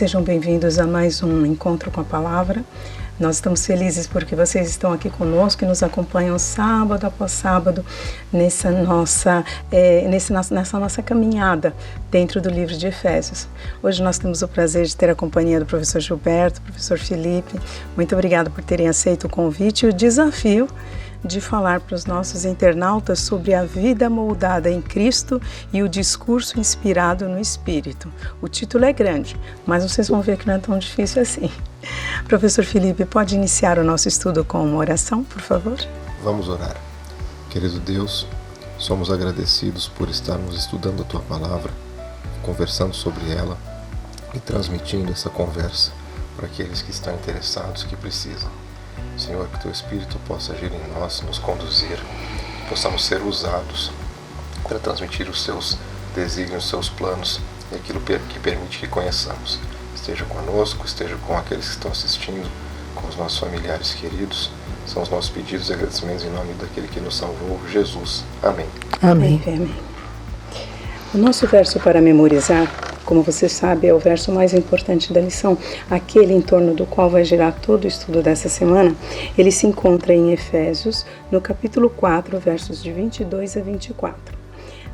Sejam bem-vindos a mais um Encontro com a Palavra. Nós estamos felizes porque vocês estão aqui conosco e nos acompanham sábado após sábado nessa nossa caminhada dentro do livro de Efésios. Hoje nós temos o prazer de ter a companhia do professor Gilberto, professor Felipe. Muito obrigada por terem aceito o convite e o desafio de falar para os nossos internautas sobre a vida moldada em Cristo e o discurso inspirado no Espírito. O título é grande, mas vocês vão ver que não é tão difícil assim. Professor Felipe, pode iniciar o nosso estudo com uma oração, por favor? Vamos orar. Querido Deus, somos agradecidos por estarmos estudando a Tua Palavra, conversando sobre ela e transmitindo essa conversa para aqueles que estão interessados, que precisam. Senhor, que Teu Espírito possa agir em nós, nos conduzir, que possamos ser usados para transmitir os Seus desígnios, os Seus planos e aquilo que permite que conheçamos. Esteja conosco, esteja com aqueles que estão assistindo, com os nossos familiares queridos. São os nossos pedidos e agradecimentos em nome daquele que nos salvou, Jesus. Amém. Amém. Amém. O nosso verso para memorizar, como você sabe, é o verso mais importante da lição, aquele em torno do qual vai girar todo o estudo dessa semana. Ele se encontra em Efésios, no capítulo 4, versos de 22 a 24.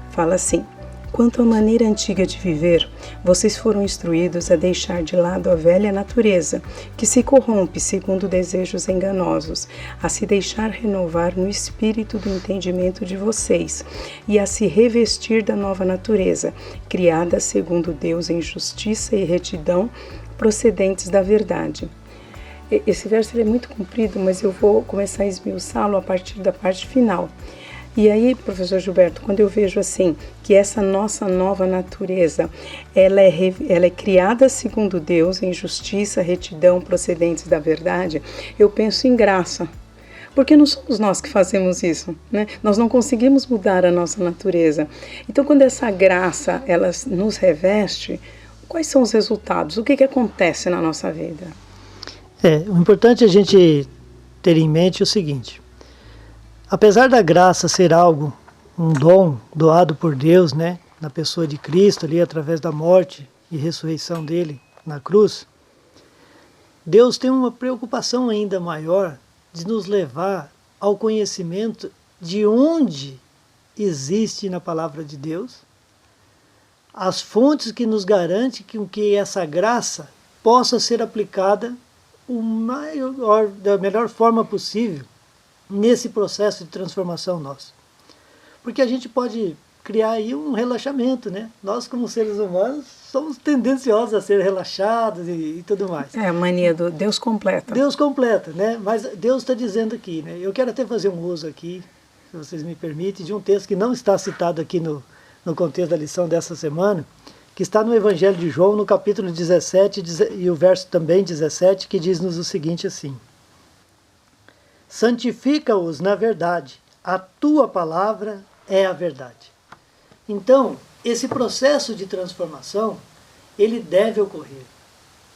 Fala assim: quanto à maneira antiga de viver, vocês foram instruídos a deixar de lado a velha natureza, que se corrompe segundo desejos enganosos, a se deixar renovar no espírito do entendimento de vocês e a se revestir da nova natureza, criada segundo Deus em justiça e retidão, procedentes da verdade. Esse verso é muito comprido, mas eu vou começar a esmiuçá-lo a partir da parte final. E aí, professor Gilberto, quando eu vejo assim, que essa nossa nova natureza, ela é criada segundo Deus, em justiça, retidão, procedentes da verdade, eu penso em graça. Porque não somos nós que fazemos isso, né? Nós não conseguimos mudar a nossa natureza. Então, quando essa graça, ela nos reveste, quais são os resultados? O que acontece na nossa vida? O importante é a gente ter em mente o seguinte: apesar da graça ser algo, um dom doado por Deus, né, na pessoa de Cristo, ali através da morte e ressurreição dele na cruz, Deus tem uma preocupação ainda maior de nos levar ao conhecimento de onde existe na palavra de Deus as fontes que nos garantem que essa graça possa ser aplicada da melhor forma possível nesse processo de transformação nosso. Porque a gente pode criar aí um relaxamento, né? Nós, como seres humanos, somos tendenciosos a ser relaxados e tudo mais. É a mania do Deus completa. Deus completa, né? Mas Deus está dizendo aqui, né? Eu quero até fazer um uso aqui, se vocês me permitem, de um texto que não está citado aqui no contexto da lição dessa semana, que está no Evangelho de João, no capítulo 17, e o verso também 17, que diz-nos o seguinte assim: santifica-os na verdade, a tua palavra é a verdade. Então, esse processo de transformação, ele deve ocorrer.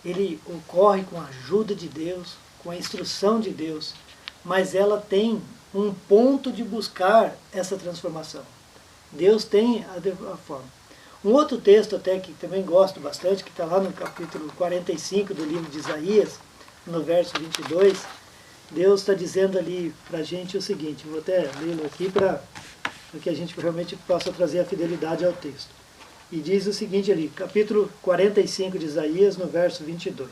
Ele ocorre com a ajuda de Deus, com a instrução de Deus, mas ela tem um ponto de buscar essa transformação. Deus tem a forma. Um outro texto até que também gosto bastante, que está lá no capítulo 45 do livro de Isaías, no verso 22, Deus está dizendo ali para a gente o seguinte, vou até lê-lo aqui para que a gente realmente possa trazer a fidelidade ao texto. E diz o seguinte ali, capítulo 45 de Isaías, no verso 22.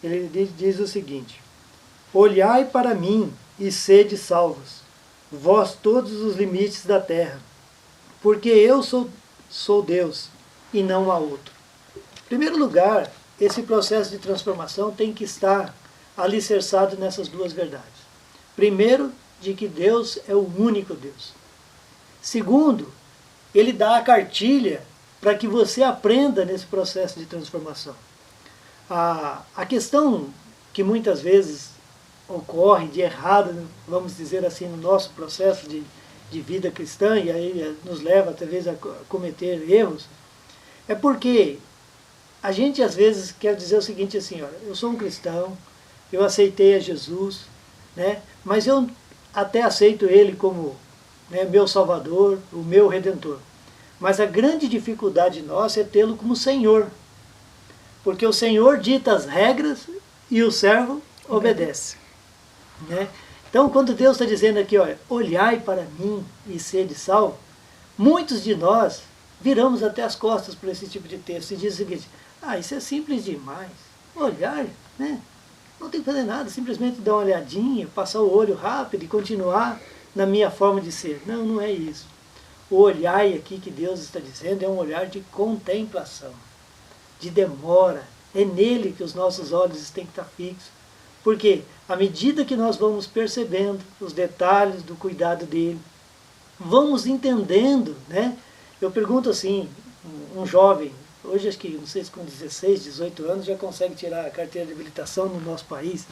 Ele diz o seguinte: olhai para mim e sede salvos, vós todos os limites da terra, porque eu sou Deus e não há outro. Em primeiro lugar, esse processo de transformação tem que estar alicerçado nessas duas verdades. Primeiro, de que Deus é o único Deus. Segundo, ele dá a cartilha para que você aprenda nesse processo de transformação. A questão que muitas vezes ocorre de errado, vamos dizer assim, no nosso processo de vida cristã, e aí nos leva talvez a cometer erros, é porque a gente às vezes quer dizer o seguinte assim: olha, eu sou um cristão, eu aceitei a Jesus, né, mas eu até aceito Ele como, né, meu Salvador, o meu Redentor. Mas a grande dificuldade nossa é tê-lo como Senhor. Porque o Senhor dita as regras e o servo obedece. Né? Então, quando Deus está dizendo aqui, olha, olhai para mim e sede salvo, muitos de nós viramos até as costas por esse tipo de texto e diz o seguinte: isso é simples demais. Olhar, né? Não tem que fazer nada, simplesmente dar uma olhadinha, passar o olho rápido e continuar na minha forma de ser. Não, não é isso. O olhar aqui que Deus está dizendo é um olhar de contemplação, de demora. É nele que os nossos olhos têm que estar fixos. Porque à medida que nós vamos percebendo os detalhes do cuidado dele, vamos entendendo, né? Eu pergunto assim, um jovem, hoje acho que, não sei se com 16, 18 anos já consegue tirar a carteira de habilitação no nosso país,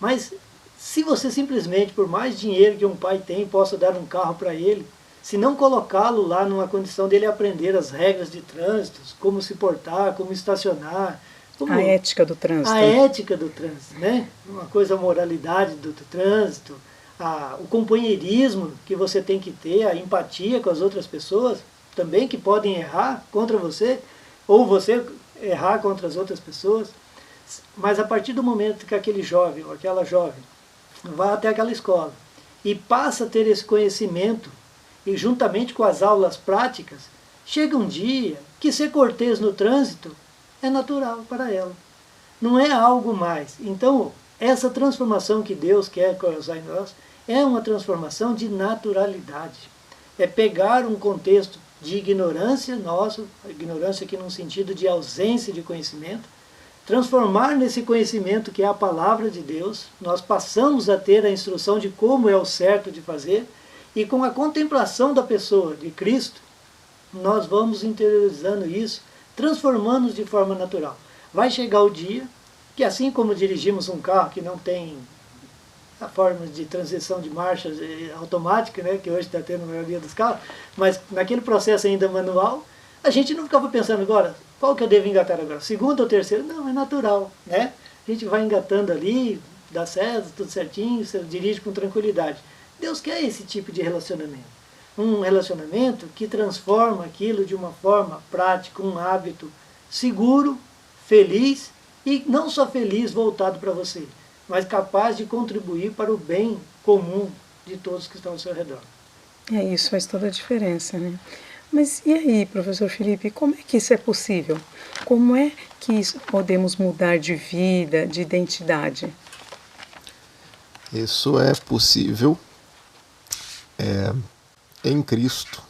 mas se você simplesmente, por mais dinheiro que um pai tem, possa dar um carro para ele, se não colocá-lo lá numa condição dele aprender as regras de trânsito, como se portar, como estacionar, a ética do trânsito. A ética do trânsito, né? Uma coisa, a moralidade do trânsito, o companheirismo que você tem que ter, a empatia com as outras pessoas, também que podem errar contra você, ou você errar contra as outras pessoas. Mas a partir do momento que aquele jovem ou aquela jovem vai até aquela escola e passa a ter esse conhecimento, e juntamente com as aulas práticas, chega um dia que ser cortês no trânsito é natural para ela. Não é algo mais. Então, essa transformação que Deus quer causar em nós é uma transformação de naturalidade. É pegar um contexto de ignorância nosso, ignorância aqui num sentido de ausência de conhecimento, transformar nesse conhecimento que é a palavra de Deus, nós passamos a ter a instrução de como é o certo de fazer, e com a contemplação da pessoa de Cristo, nós vamos interiorizando isso, transformando-nos de forma natural. Vai chegar o dia que, assim como dirigimos um carro que não tem a forma de transição de marchas automática, né, que hoje está tendo na maioria dos carros, mas naquele processo ainda manual, a gente não ficava pensando agora, qual que eu devo engatar agora? Segunda ou terceira? Não, é natural. Né? A gente vai engatando ali, dá certo, tudo certinho, você dirige com tranquilidade. Deus quer esse tipo de relacionamento. Um relacionamento que transforma aquilo de uma forma prática, um hábito seguro, feliz, e não só feliz voltado para você, mas capaz de contribuir para o bem comum de todos que estão ao seu redor. Isso faz toda a diferença, né? Mas e aí, professor Felipe, como é que isso é possível? Como é que podemos mudar de vida, de identidade? Isso é possível em Cristo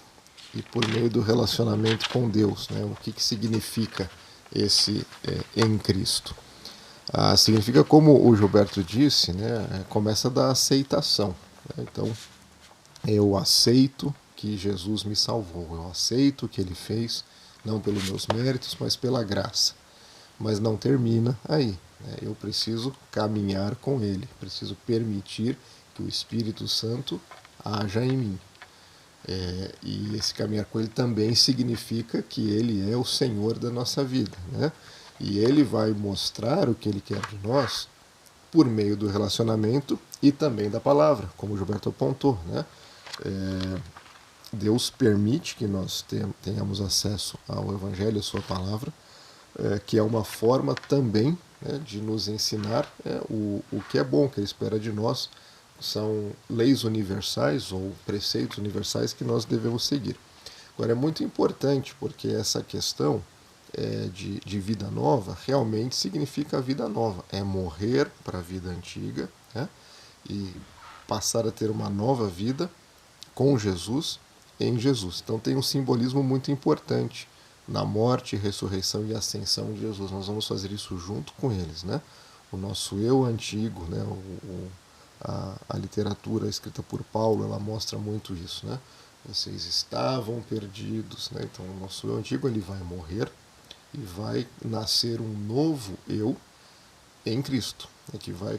e por meio do relacionamento com Deus. Né? O que significa esse em Cristo? Significa, como o Gilberto disse, né? Começa da aceitação. Né? Então, eu aceito que Jesus me salvou, eu aceito o que ele fez, não pelos meus méritos, mas pela graça. Mas não termina aí. Né? Eu preciso caminhar com ele, preciso permitir que o Espírito Santo haja em mim. E esse caminhar com ele também significa que ele é o Senhor da nossa vida. Né? E ele vai mostrar o que ele quer de nós por meio do relacionamento e também da palavra, como o Gilberto apontou. Né? Deus permite que nós tenhamos acesso ao Evangelho, à sua palavra, que é uma forma também, né, de nos ensinar o que é bom, que ele espera de nós. São leis universais ou preceitos universais que nós devemos seguir. Agora, é muito importante porque essa questão de vida nova realmente significa a vida nova. É morrer para a vida antiga, né, e passar a ter uma nova vida com Jesus, em Jesus. Então tem um simbolismo muito importante na morte, ressurreição e ascensão de Jesus. Nós vamos fazer isso junto com eles. Né? O nosso eu antigo, né, a literatura escrita por Paulo, ela mostra muito isso, né? Vocês estavam perdidos, né? Então o nosso eu antigo, ele vai morrer e vai nascer um novo eu em Cristo, né? Que vai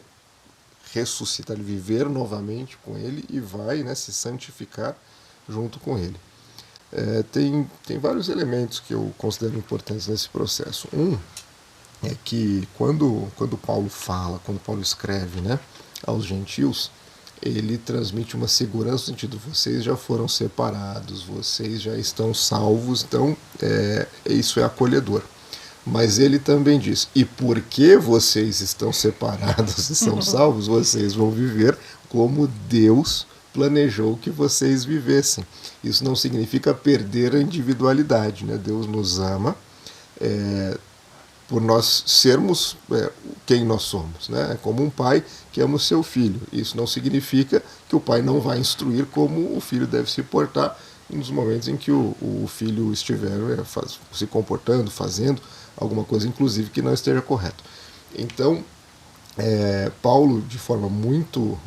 ressuscitar, viver novamente com ele e vai, né, se santificar junto com ele. Tem vários elementos que eu considero importantes nesse processo. Um é que quando Paulo fala, quando Paulo escreve, né, aos gentios, ele transmite uma segurança no sentido: vocês já foram separados, vocês já estão salvos, então isso é acolhedor. Mas ele também diz, e porque vocês estão separados e são salvos, vocês vão viver como Deus planejou que vocês vivessem. Isso não significa perder a individualidade, né? Deus nos ama por nós sermos quem nós somos, né? É como um pai que ama o seu filho. Isso não significa que o pai não vai instruir como o filho deve se portar nos momentos em que o filho estiver se comportando, fazendo alguma coisa, inclusive, que não esteja correto. Então, Paulo, de forma muito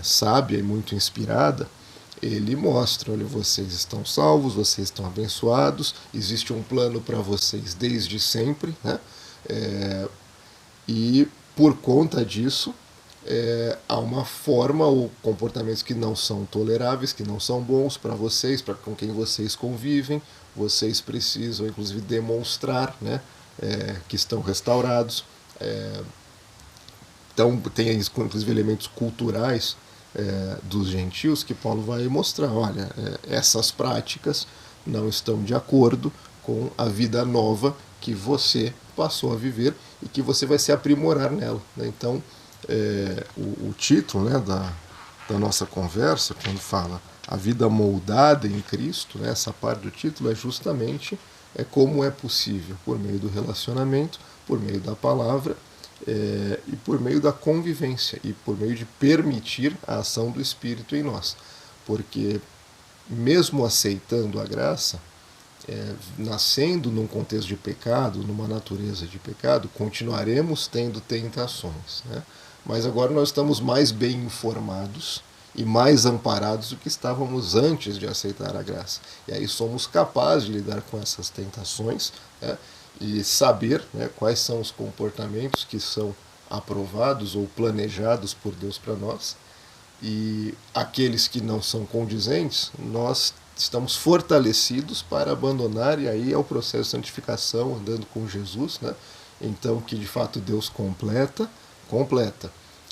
sábia e muito inspirada, ele mostra, olha, vocês estão salvos, vocês estão abençoados, existe um plano para vocês desde sempre, né? E por conta disso, há uma forma ou comportamentos que não são toleráveis, que não são bons para vocês, para com quem vocês convivem. Vocês precisam, inclusive, demonstrar, né, que estão restaurados. Então, tem, inclusive, elementos culturais dos gentios que Paulo vai mostrar. Olha, essas práticas não estão de acordo com a vida nova que você passou a viver e que você vai se aprimorar nela, né? Então, o título, né, da nossa conversa, quando fala a vida moldada em Cristo, né, essa parte do título é justamente como é possível, por meio do relacionamento, por meio da palavra, e por meio da convivência, e por meio de permitir a ação do Espírito em nós. Porque mesmo aceitando a graça, nascendo num contexto de pecado, numa natureza de pecado, continuaremos tendo tentações, né? Mas agora nós estamos mais bem informados e mais amparados do que estávamos antes de aceitar a graça. E aí somos capazes de lidar com essas tentações, né? E saber, né, quais são os comportamentos que são aprovados ou planejados por Deus para nós, e aqueles que não são condizentes, nós estamos fortalecidos para abandonar, e aí é o processo de santificação, andando com Jesus, né? Então, que de fato Deus completa,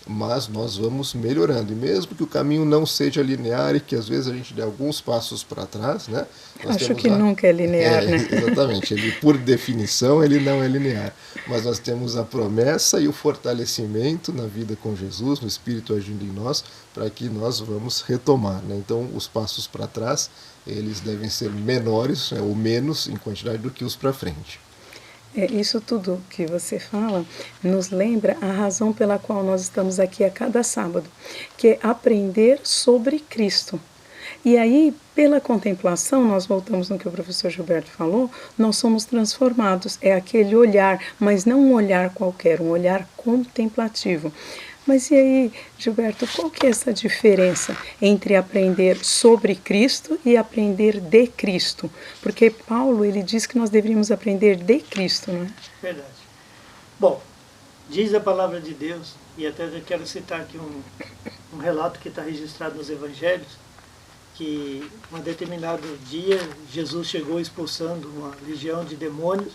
mas nós vamos melhorando, e mesmo que o caminho não seja linear e que às vezes a gente dê alguns passos para trás, né? Acho que nunca é linear, né? Exatamente, ele, por definição ele não é linear, mas nós temos a promessa e o fortalecimento na vida com Jesus, no Espírito agindo em nós, para que nós vamos retomar, né? Então os passos para trás, eles devem ser menores, né, ou menos em quantidade do que os para frente. Isso tudo que você fala nos lembra a razão pela qual nós estamos aqui a cada sábado, que é aprender sobre Cristo. E aí, pela contemplação, nós voltamos no que o professor Gilberto falou, nós somos transformados. É aquele olhar, mas não um olhar qualquer, um olhar contemplativo. Mas e aí, Gilberto, qual que é essa diferença entre aprender sobre Cristo e aprender de Cristo? Porque Paulo, ele diz que nós deveríamos aprender de Cristo, não é? Verdade. Bom, diz a palavra de Deus, e até eu quero citar aqui um relato que está registrado nos Evangelhos, que um determinado dia Jesus chegou expulsando uma legião de demônios,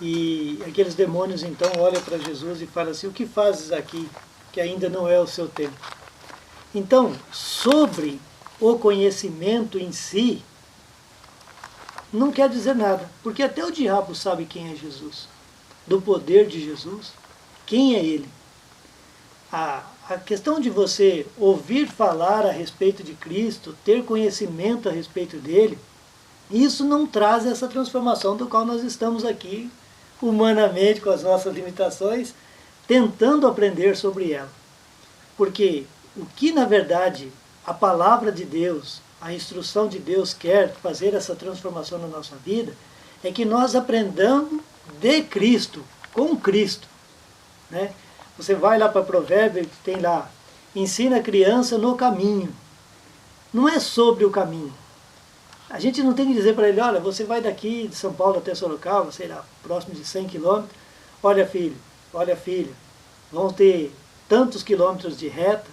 e aqueles demônios então olham para Jesus e falam assim: o que fazes aqui, que ainda não é o seu tempo? Então, sobre o conhecimento em si, não quer dizer nada, porque até o diabo sabe quem é Jesus, do poder de Jesus, quem é ele. A questão de você ouvir falar a respeito de Cristo, ter conhecimento a respeito dele, isso não traz essa transformação do qual nós estamos aqui, humanamente, com as nossas limitações, tentando aprender sobre ela. Porque o que, na verdade, a palavra de Deus, a instrução de Deus quer fazer essa transformação na nossa vida, é que nós aprendamos de Cristo, com Cristo, né? Você vai lá para Provérbios, tem lá, ensina a criança no caminho. Não é sobre o caminho. A gente não tem que dizer para ele: olha, você vai daqui de São Paulo até Sorocaba, sei lá, próximo de 100 quilômetros, olha filho, olha filha, vão ter tantos quilômetros de reta,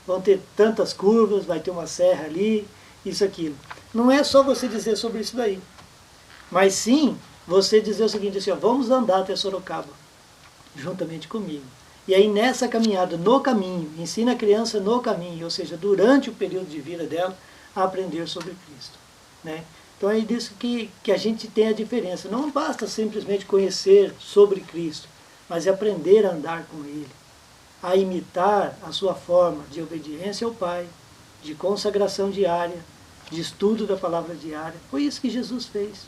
vão ter tantas curvas, vai ter uma serra ali, isso, aquilo. Não é só você dizer sobre isso daí, mas sim você dizer o seguinte, assim, ó, vamos andar até Sorocaba, juntamente comigo. E aí nessa caminhada, no caminho, ensina a criança no caminho, ou seja, durante o período de vida dela, a aprender sobre Cristo, né? Então é disso que a gente tem a diferença. Não basta simplesmente conhecer sobre Cristo, mas é aprender a andar com Ele, a imitar a sua forma de obediência ao Pai, de consagração diária, de estudo da palavra diária. Foi isso que Jesus fez.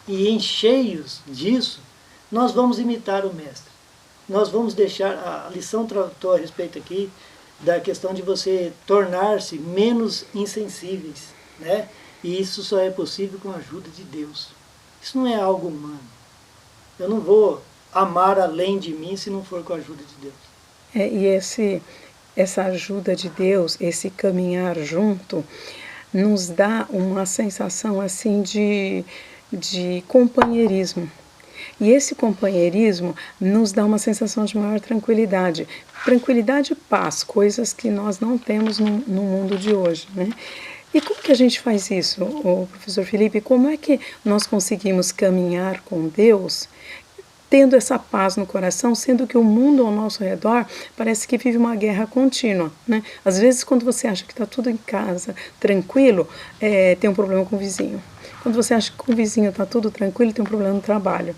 E cheios disso, nós vamos imitar o Mestre. Nós vamos deixar, a lição tratou a respeito aqui da questão de você tornar-se menos insensíveis, né? E isso só é possível com a ajuda de Deus. Isso não é algo humano. Eu não vou amar além de mim se não for com a ajuda de Deus. E essa ajuda de Deus, esse caminhar junto, nos dá uma sensação assim de companheirismo. E esse companheirismo nos dá uma sensação de maior tranquilidade. Tranquilidade e paz, coisas que nós não temos no mundo de hoje, né? E como que a gente faz isso, professor Felipe? Como é que nós conseguimos caminhar com Deus tendo essa paz no coração, sendo que o mundo ao nosso redor parece que vive uma guerra contínua, né? Às vezes, quando você acha que está tudo em casa, tranquilo, tem um problema com o vizinho. Quando você acha que com o vizinho está tudo tranquilo, tem um problema no trabalho.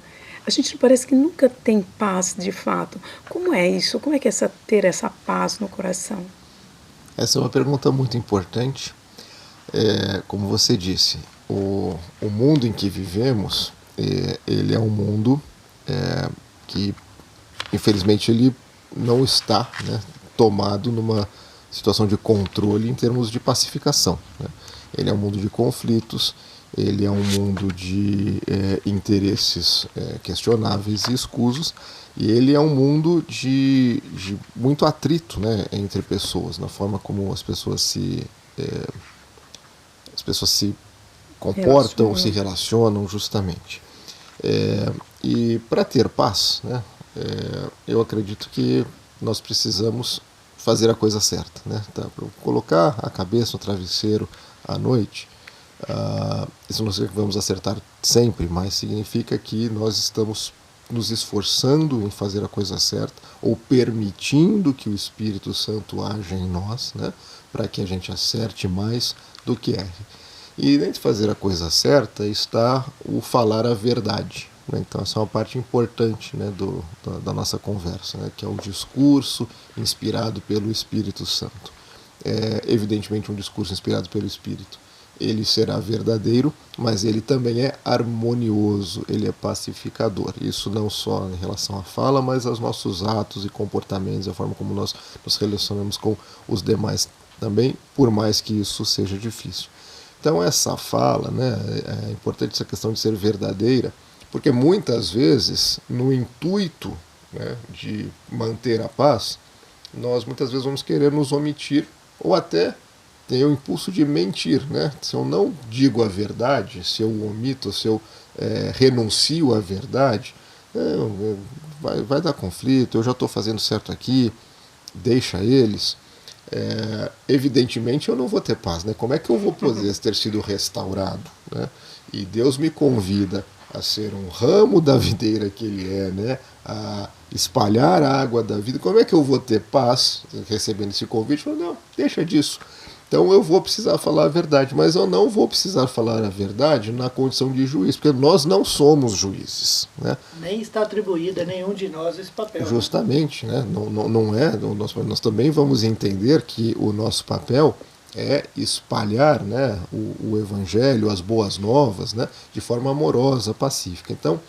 A gente parece que nunca tem paz de fato. Como é isso? Como é que é ter essa paz no coração? Essa é uma pergunta muito importante. Como você disse, o mundo em que vivemos, ele é um mundo que, infelizmente, ele não está, né, tomado numa situação de controle em termos de pacificação, né? Ele é um mundo de conflitos, ele é um mundo de interesses questionáveis e escusos, e ele é um mundo de muito atrito, né, entre pessoas, na forma como as pessoas se comportam, se relacionam justamente. E para ter paz, né, eu acredito que nós precisamos fazer a coisa certa, né? Tá? Colocar a cabeça no travesseiro à noite, isso não significa que vamos acertar sempre, mas significa que nós estamos nos esforçando em fazer a coisa certa, ou permitindo que o Espírito Santo haja em nós, né, para que a gente acerte mais do que erre. E dentro de fazer a coisa certa está o falar a verdade, né? Então essa é uma parte importante, né, da nossa conversa, né, que é o discurso inspirado pelo Espírito Santo. Evidentemente um discurso inspirado pelo Espírito, ele será verdadeiro, mas ele também é harmonioso, ele é pacificador. Isso não só em relação à fala, mas aos nossos atos e comportamentos, a forma como nós nos relacionamos com os demais também, por mais que isso seja difícil. Então essa fala, né, é importante essa questão de ser verdadeira, porque muitas vezes, no intuito, né, de manter a paz, nós muitas vezes vamos querer nos omitir, ou até tem o impulso de mentir, né? Se eu não digo a verdade, se eu omito, se eu renuncio à verdade, vai dar conflito, eu já estou fazendo certo aqui, deixa eles. Evidentemente eu não vou ter paz, né? Como é que eu vou poder ter sido restaurado, né? E Deus me convida a ser um ramo da videira que Ele é, né? A espalhar a água da vida. Como é que eu vou ter paz recebendo esse convite? Eu falo, não, deixa disso. Então eu vou precisar falar a verdade, mas eu não vou precisar falar a verdade na condição de juiz, porque nós não somos juízes, né? Nem está atribuído a nenhum de nós esse papel. Justamente, né? Não é. Nós também vamos entender que o nosso papel é espalhar, né, o Evangelho, as boas novas, né, de forma amorosa, pacífica. Então,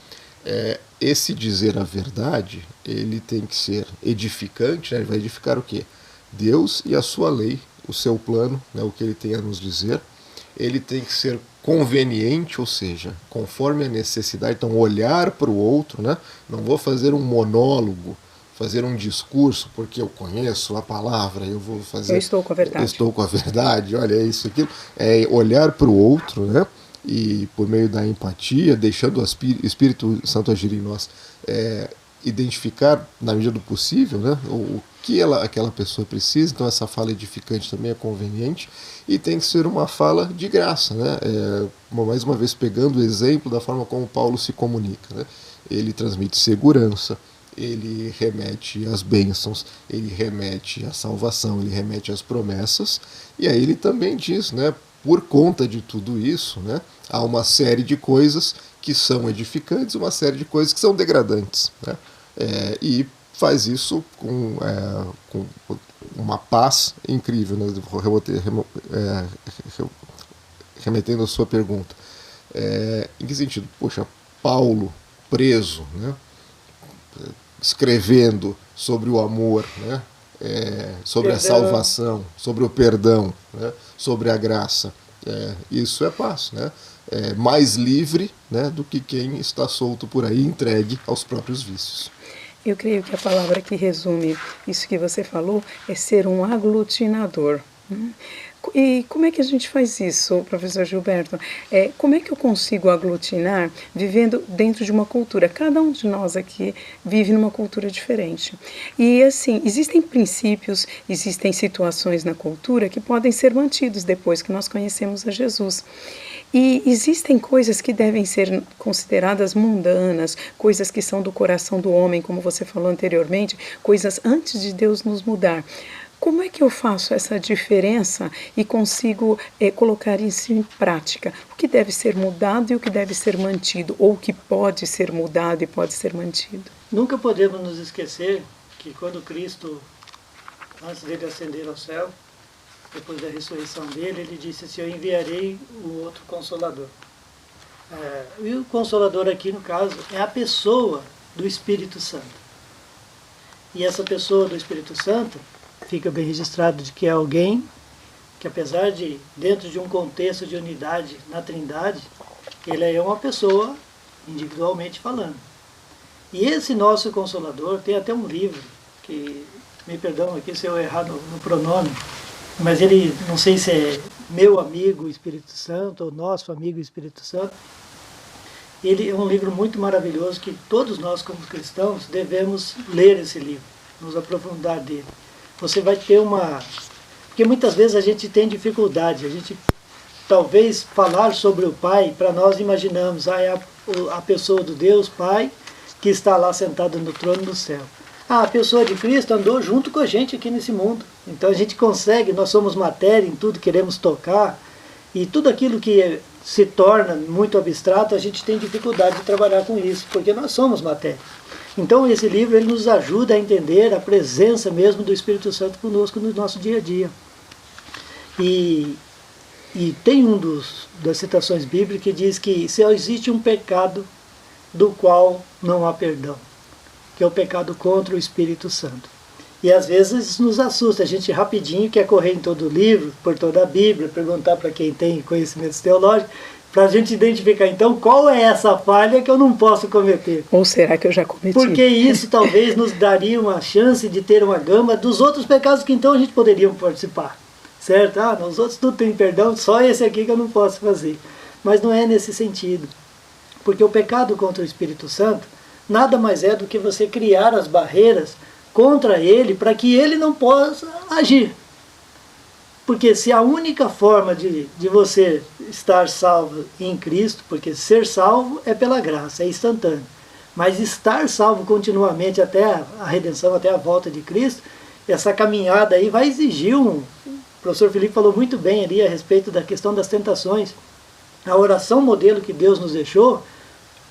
esse dizer a verdade, ele tem que ser edificante, né? Ele vai edificar o quê? Deus e a sua lei, o seu plano, né, o que ele tem a nos dizer. Ele tem que ser conveniente, ou seja, conforme a necessidade. Então, olhar para o outro, né? Não vou fazer um monólogo, fazer um discurso, porque eu conheço a palavra, eu vou fazer... Eu estou com a verdade. Estou com a verdade, olha, é isso, aquilo. É olhar para o outro, né? E por meio da empatia, deixando o Espírito Santo agir em nós, identificar, na medida do possível, né, o que aquela pessoa precisa. Então essa fala edificante também é conveniente, e tem que ser uma fala de graça, né? Mais uma vez pegando o exemplo da forma como Paulo se comunica, né? Ele transmite segurança, ele remete às bênçãos, ele remete à salvação, ele remete às promessas, e aí ele também diz, né, por conta de tudo isso, né, Há uma série de coisas que são edificantes, uma série de coisas que são degradantes, né? E faz isso com uma paz incrível, né? Remetendo à sua pergunta. Em que sentido? Poxa, Paulo preso, né? Escrevendo sobre o amor, né? Sobre a salvação, sobre o perdão, né? Sobre a graça. Isso é paz, né? Mais livre, né, do que quem está solto por aí, entregue aos próprios vícios. Eu creio que a palavra que resume isso que você falou é ser um aglutinador. E como é que a gente faz isso, professor Gilberto? Como é que eu consigo aglutinar vivendo dentro de uma cultura? Cada um de nós aqui vive numa cultura diferente. E assim, existem princípios, existem situações na cultura que podem ser mantidos depois que nós conhecemos a Jesus. E existem coisas que devem ser consideradas mundanas, coisas que são do coração do homem, como você falou anteriormente, coisas antes de Deus nos mudar. Como é que eu faço essa diferença e consigo colocar isso em prática? O que deve ser mudado e o que deve ser mantido, ou o que pode ser mudado e pode ser mantido? Nunca podemos nos esquecer que quando Cristo, antes dele ascender ao céu, depois da ressurreição dele, ele disse assim: eu enviarei o outro Consolador. E o Consolador aqui, no caso, é a pessoa do Espírito Santo. E essa pessoa do Espírito Santo, fica bem registrado de que é alguém que, apesar de, dentro de um contexto de unidade na Trindade, ele é uma pessoa, individualmente falando. E esse nosso Consolador, tem até um livro, que, me perdão aqui se eu errar no pronome, mas ele, não sei se é Meu Amigo Espírito Santo, ou Nosso Amigo Espírito Santo. Ele é um livro muito maravilhoso que todos nós, como cristãos, devemos ler esse livro, nos aprofundar dele. Você vai ter porque muitas vezes a gente tem dificuldade, a gente talvez falar sobre o Pai, para nós imaginamos, é a pessoa do Deus Pai que está lá sentado no trono do céu. A pessoa de Cristo andou junto com a gente aqui nesse mundo. Então a gente consegue, nós somos matéria em tudo, queremos tocar, e tudo aquilo que se torna muito abstrato, a gente tem dificuldade de trabalhar com isso, porque nós somos matéria. Então esse livro ele nos ajuda a entender a presença mesmo do Espírito Santo conosco no nosso dia a dia. E tem das citações bíblicas que diz que se existe um pecado do qual não há perdão, que é o pecado contra o Espírito Santo. E às vezes isso nos assusta, a gente rapidinho quer correr em todo o livro, por toda a Bíblia, perguntar para quem tem conhecimentos teológicos, para a gente identificar então qual é essa falha que eu não posso cometer. Ou será que eu já cometi? Porque isso talvez nos daria uma chance de ter uma gama dos outros pecados que então a gente poderia participar. Certo? Os outros tudo tem perdão, só esse aqui que eu não posso fazer. Mas não é nesse sentido. Porque o pecado contra o Espírito Santo nada mais é do que você criar as barreiras contra ele para que ele não possa agir. Porque se a única forma de você estar salvo em Cristo, porque ser salvo é pela graça, é instantâneo, mas estar salvo continuamente até a redenção, até a volta de Cristo, essa caminhada aí vai exigir o professor Felipe falou muito bem ali a respeito da questão das tentações. A oração modelo que Deus nos deixou,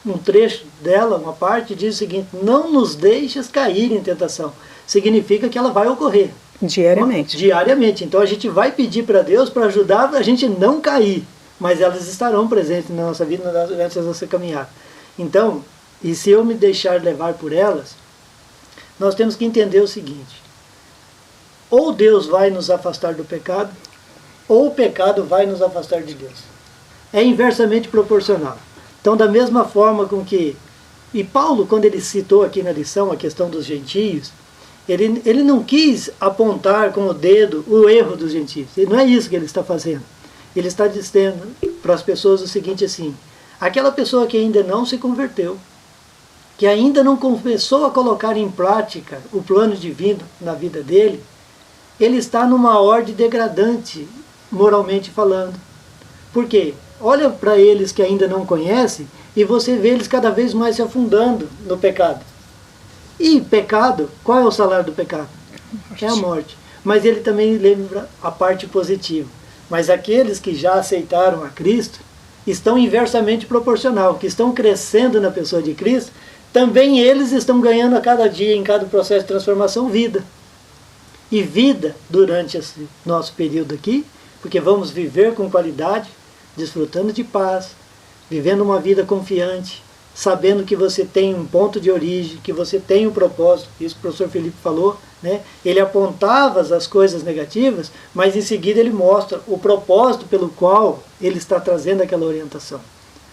um trecho dela, uma parte, diz o seguinte: não nos deixes cair em tentação. Significa que ela vai ocorrer. Diariamente. Diariamente. Então a gente vai pedir para Deus para ajudar a gente não cair, mas elas estarão presentes na nossa vida durante a nossa caminhada. Então, e se eu me deixar levar por elas, nós temos que entender o seguinte: ou Deus vai nos afastar do pecado, ou o pecado vai nos afastar de Deus. É inversamente proporcional. Então, da mesma forma com que... E Paulo, quando ele citou aqui na lição a questão dos gentios, ele não quis apontar com o dedo o erro dos gentios. Não é isso que ele está fazendo. Ele está dizendo para as pessoas o seguinte assim: aquela pessoa que ainda não se converteu, que ainda não começou a colocar em prática o plano divino na vida dele, ele está numa ordem degradante, moralmente falando. Por quê? Olha para eles que ainda não conhecem e você vê eles cada vez mais se afundando no pecado. E pecado, qual é o salário do pecado? É a morte. Mas ele também lembra a parte positiva. Mas aqueles que já aceitaram a Cristo, estão inversamente proporcional, que estão crescendo na pessoa de Cristo, também eles estão ganhando a cada dia, em cada processo de transformação, vida. E vida durante esse nosso período aqui, porque vamos viver com qualidade, desfrutando de paz, vivendo uma vida confiante, sabendo que você tem um ponto de origem, que você tem um propósito. Isso o professor Felipe falou, né? Ele apontava as coisas negativas, mas em seguida ele mostra o propósito pelo qual ele está trazendo aquela orientação,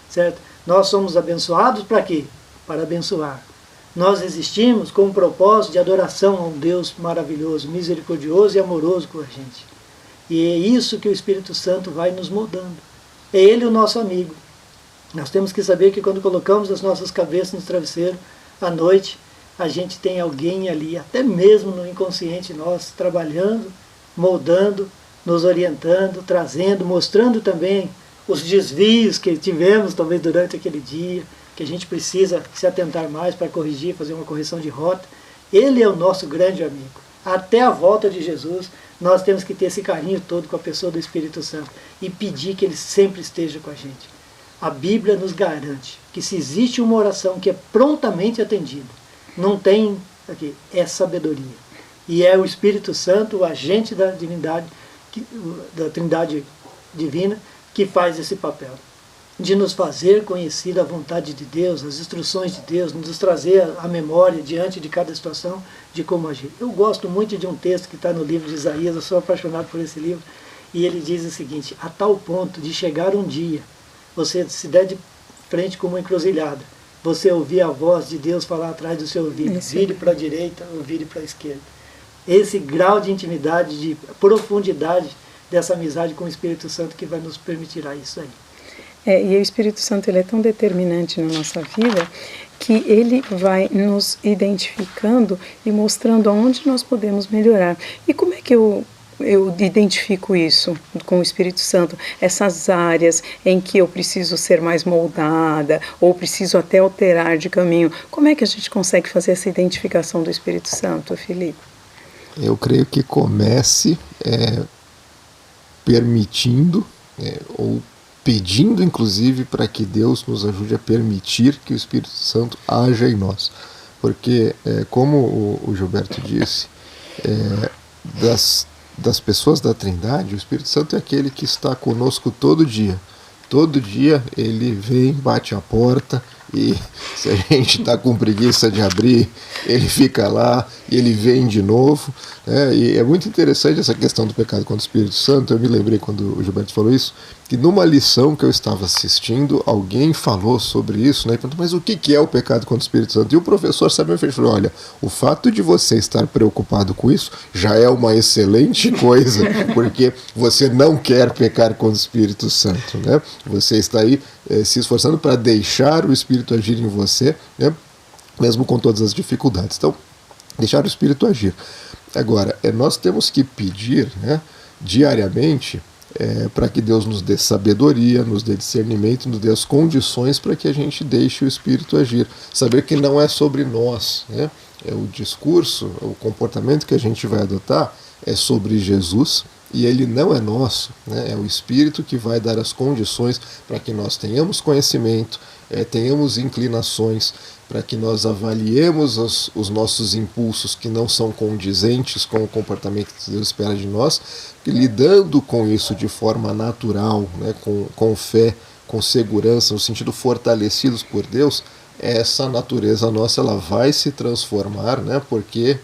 certo? Nós somos abençoados para quê? Para abençoar. Nós existimos com um propósito de adoração a um Deus maravilhoso, misericordioso e amoroso com a gente. E é isso que o Espírito Santo vai nos moldando. É Ele o nosso amigo. Nós temos que saber que quando colocamos as nossas cabeças no travesseiro, à noite, a gente tem alguém ali, até mesmo no inconsciente nosso, trabalhando, moldando, nos orientando, trazendo, mostrando também os desvios que tivemos talvez durante aquele dia, que a gente precisa se atentar mais para corrigir, fazer uma correção de rota. Ele é o nosso grande amigo. Até a volta de Jesus, nós temos que ter esse carinho todo com a pessoa do Espírito Santo e pedir que ele sempre esteja com a gente. A Bíblia nos garante que se existe uma oração que é prontamente atendida, não tem aqui, é sabedoria. E é o Espírito Santo, o agente da divindade, da Trindade divina, que faz esse papel de nos fazer conhecer a vontade de Deus, as instruções de Deus, nos trazer a memória diante de cada situação de como agir. Eu gosto muito de um texto que está no livro de Isaías, eu sou apaixonado por esse livro, e ele diz o seguinte: a tal ponto de chegar um dia, você se der de frente com uma encruzilhada, você ouvir a voz de Deus falar atrás do seu ouvido, vire para a direita ou vire para a esquerda. Esse grau de intimidade, de profundidade dessa amizade com o Espírito Santo que vai nos permitirá isso aí. E o Espírito Santo ele é tão determinante na nossa vida que ele vai nos identificando e mostrando aonde nós podemos melhorar. E como é que eu identifico isso com o Espírito Santo? Essas áreas em que eu preciso ser mais moldada ou preciso até alterar de caminho. Como é que a gente consegue fazer essa identificação do Espírito Santo, Felipe? Eu creio que comece permitindo ou pedindo, inclusive, para que Deus nos ajude a permitir que o Espírito Santo haja em nós. Porque, como o Gilberto disse, das pessoas da Trindade, o Espírito Santo é aquele que está conosco todo dia. Todo dia ele vem, bate a porta, e se a gente está com preguiça de abrir, ele fica lá e ele vem de novo. E é muito interessante essa questão do pecado contra o Espírito Santo. Eu me lembrei quando o Gilberto falou isso, que numa lição que eu estava assistindo, alguém falou sobre isso, né? E perguntou, mas o que é o pecado contra o Espírito Santo? E o professor sabiamente falou, olha, o fato de você estar preocupado com isso já é uma excelente coisa, porque você não quer pecar contra o Espírito Santo, né? Você está aí se esforçando para deixar o Espírito agir em você, né? Mesmo com todas as dificuldades. Então, deixar o Espírito agir. Agora, nós temos que pedir, né, diariamente, para que Deus nos dê sabedoria, nos dê discernimento, nos dê as condições para que a gente deixe o Espírito agir. Saber que não é sobre nós, né? O discurso, o comportamento que a gente vai adotar é sobre Jesus, e ele não é nosso, né? É o Espírito que vai dar as condições para que nós tenhamos conhecimento, tenhamos inclinações, para que nós avaliemos os nossos impulsos que não são condizentes com o comportamento que Deus espera de nós, lidando com isso de forma natural, né? Com fé, com segurança, no sentido fortalecidos por Deus. Essa natureza nossa ela vai se transformar, né? Porque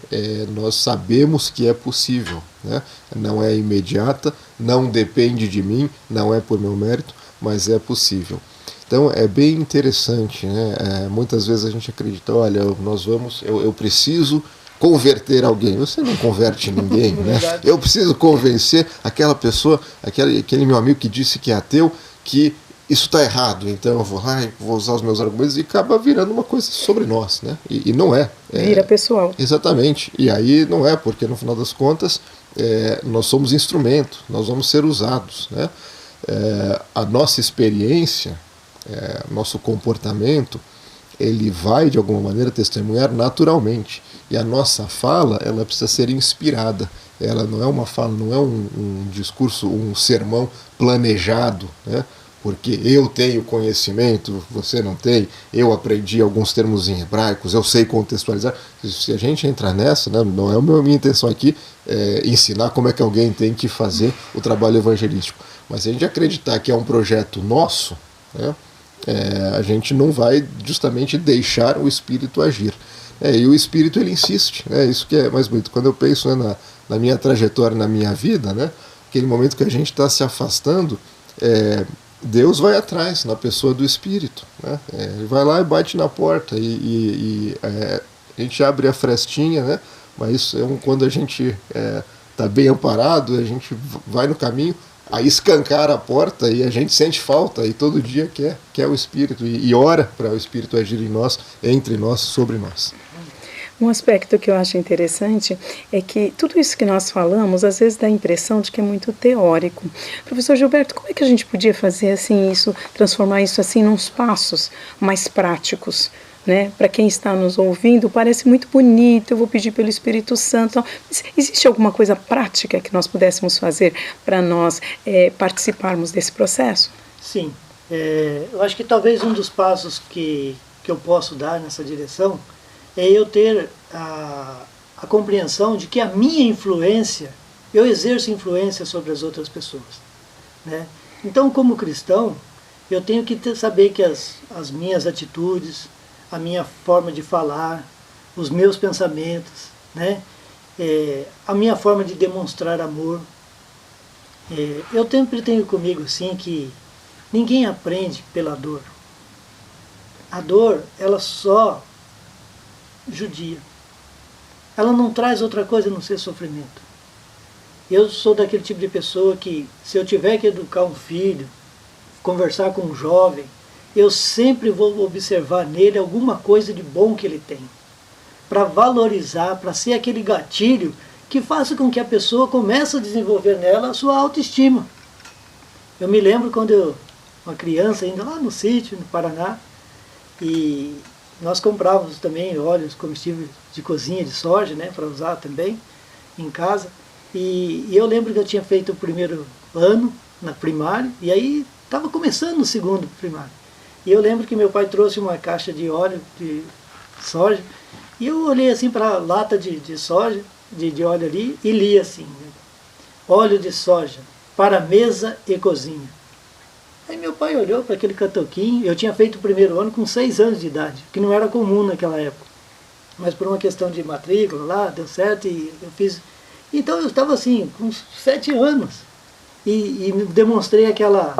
nós sabemos que é possível, né? Não é imediata, não depende de mim, não é por meu mérito, mas é possível. Então é bem interessante, né? Muitas vezes a gente acredita, olha, eu preciso converter alguém. Você não converte ninguém, né? Eu preciso convencer aquela pessoa, aquele meu amigo que disse que é ateu, que isso está errado, então eu vou lá e vou usar os meus argumentos, e acaba virando uma coisa sobre nós, né? E não é. Vira pessoal. Exatamente. E aí não é, porque no final das contas nós somos instrumento, nós vamos ser usados, né? A nossa experiência, nosso comportamento, ele vai de alguma maneira testemunhar naturalmente, e a nossa fala ela precisa ser inspirada. Ela não é uma fala, não é um discurso, um sermão planejado, né, porque eu tenho conhecimento, você não tem, eu aprendi alguns termos em hebraicos, eu sei contextualizar. Se a gente entrar nessa, né, não é a minha intenção aqui ensinar como é que alguém tem que fazer o trabalho evangelístico, mas se a gente acreditar que é um projeto nosso, né, a gente não vai justamente deixar o Espírito agir. E o Espírito, ele insiste, isso que é mais bonito. Quando eu penso, né, na minha trajetória, na minha vida, né, aquele momento que a gente está se afastando, Deus vai atrás, na pessoa do Espírito, né? Ele vai lá e bate na porta a gente abre a frestinha, né? Mas isso quando a gente está bem amparado, a gente vai no caminho, aí escancara a porta e a gente sente falta, e todo dia quer o Espírito e ora para o Espírito agir em nós, entre nós, sobre nós. Um aspecto que eu acho interessante é que tudo isso que nós falamos, às vezes dá a impressão de que é muito teórico. Professor Gilberto, como é que a gente podia fazer assim isso, transformar isso assim nos passos mais práticos, né? Para quem está nos ouvindo, parece muito bonito, eu vou pedir pelo Espírito Santo. Mas existe alguma coisa prática que nós pudéssemos fazer para nós participarmos desse processo? Sim, eu acho que talvez um dos passos que eu posso dar nessa direção é eu ter a compreensão de que a minha influência, eu exerço influência sobre as outras pessoas, né? Então, como cristão, eu tenho que saber que as minhas atitudes, a minha forma de falar, os meus pensamentos, né? A minha forma de demonstrar amor. Eu sempre tenho comigo assim que ninguém aprende pela dor. A dor, ela só judia. Ela não traz outra coisa a não ser sofrimento. Eu sou daquele tipo de pessoa que, se eu tiver que educar um filho, conversar com um jovem, eu sempre vou observar nele alguma coisa de bom que ele tem, para valorizar, para ser aquele gatilho que faça com que a pessoa comece a desenvolver nela a sua autoestima. Eu me lembro quando uma criança, ainda lá no sítio, no Paraná, e nós comprávamos também óleos comestíveis de cozinha de soja, né, para usar também em casa. E eu lembro que eu tinha feito o primeiro ano na primária, e aí estava começando o segundo primário. E eu lembro que meu pai trouxe uma caixa de óleo de soja, e eu olhei assim para a lata de soja, de óleo ali, e li assim, né, óleo de soja para mesa e cozinha. Aí meu pai olhou para aquele catoquinho, eu tinha feito o primeiro ano com 6 anos de idade, que não era comum naquela época. Mas por uma questão de matrícula lá, deu certo e eu fiz. Então eu estava assim, com 7 anos, e demonstrei aquela...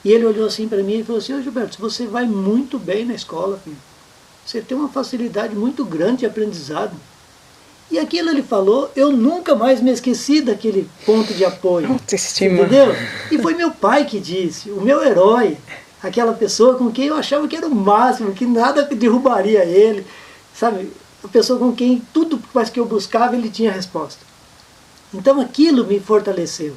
E ele olhou assim para mim e falou assim: ô Gilberto, você vai muito bem na escola, filho. Você tem uma facilidade muito grande de aprendizado. E aquilo ele falou, eu nunca mais me esqueci daquele ponto de apoio. Autoestima. Entendeu? E foi meu pai que disse, o meu herói, aquela pessoa com quem eu achava que era o máximo, que nada derrubaria ele, sabe? A pessoa com quem tudo que eu buscava, ele tinha resposta. Então aquilo me fortaleceu.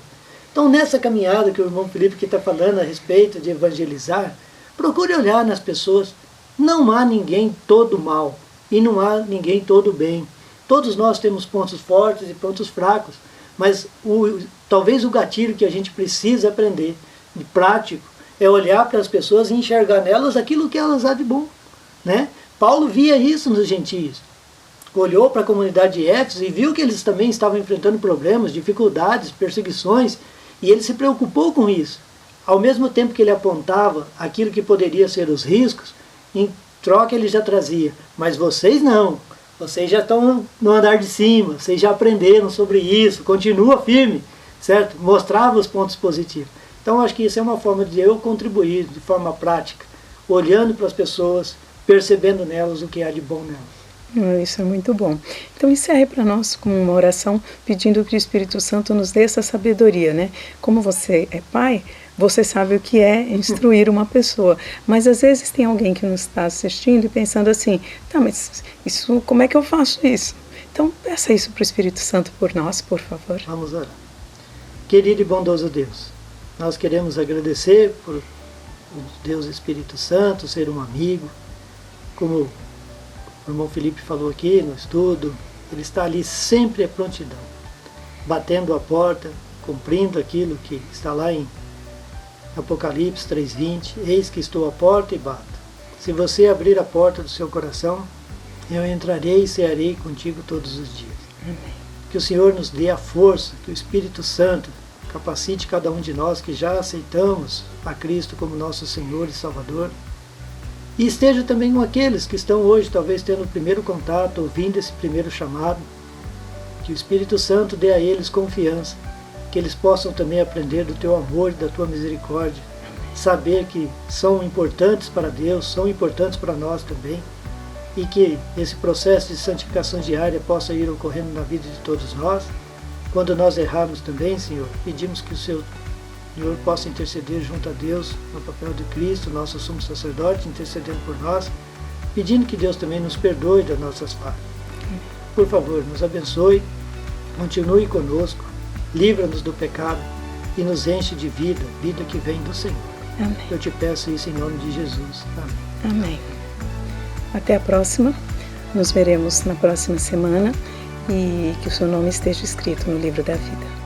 Então nessa caminhada que o irmão Felipe que está falando a respeito de evangelizar, procure olhar nas pessoas, não há ninguém todo mal, e não há ninguém todo bem. Todos nós temos pontos fortes e pontos fracos, mas talvez o gatilho que a gente precisa aprender, de prático, é olhar para as pessoas e enxergar nelas aquilo que elas há de bom, né? Paulo via isso nos gentios. Olhou para a comunidade de Éfeso e viu que eles também estavam enfrentando problemas, dificuldades, perseguições, e ele se preocupou com isso. Ao mesmo tempo que ele apontava aquilo que poderia ser os riscos, em troca ele já trazia, mas vocês não. Vocês já estão no andar de cima, vocês já aprenderam sobre isso, continua firme, certo? Mostrava os pontos positivos. Então, acho que isso é uma forma de eu contribuir de forma prática, olhando para as pessoas, percebendo nelas o que há de bom nelas. Isso é muito bom. Então, encerre para nós com uma oração, pedindo que o Espírito Santo nos dê essa sabedoria, né? Como você é pai, você sabe o que é instruir uma pessoa, mas às vezes tem alguém que nos está assistindo e pensando assim, tá, mas isso, como é que eu faço isso? Então peça isso para o Espírito Santo por nós, por favor. Vamos orar. Querido e bondoso Deus, nós queremos agradecer por Deus Espírito Santo, ser um amigo, como o irmão Felipe falou aqui no estudo, ele está ali sempre à prontidão, batendo a porta, cumprindo aquilo que está lá em Apocalipse 3:20, eis que estou à porta e bato. Se você abrir a porta do seu coração, eu entrarei e cearei contigo todos os dias. Amém. Que o Senhor nos dê a força, que o Espírito Santo capacite cada um de nós que já aceitamos a Cristo como nosso Senhor e Salvador. E esteja também com aqueles que estão hoje talvez tendo o primeiro contato, ouvindo esse primeiro chamado. Que o Espírito Santo dê a eles confiança, que eles possam também aprender do teu amor e da tua misericórdia, saber que são importantes para Deus, são importantes para nós também, e que esse processo de santificação diária possa ir ocorrendo na vida de todos nós. Quando nós errarmos também, Senhor, pedimos que o Senhor possa interceder junto a Deus, no papel de Cristo, nosso sumo sacerdote, intercedendo por nós, pedindo que Deus também nos perdoe das nossas falhas. Por favor, nos abençoe, continue conosco, livra-nos do pecado e nos enche de vida, vida que vem do Senhor. Amém. Eu te peço isso em nome de Jesus. Amém. Amém. Até a próxima. Nos veremos na próxima semana e que o seu nome esteja escrito no livro da vida.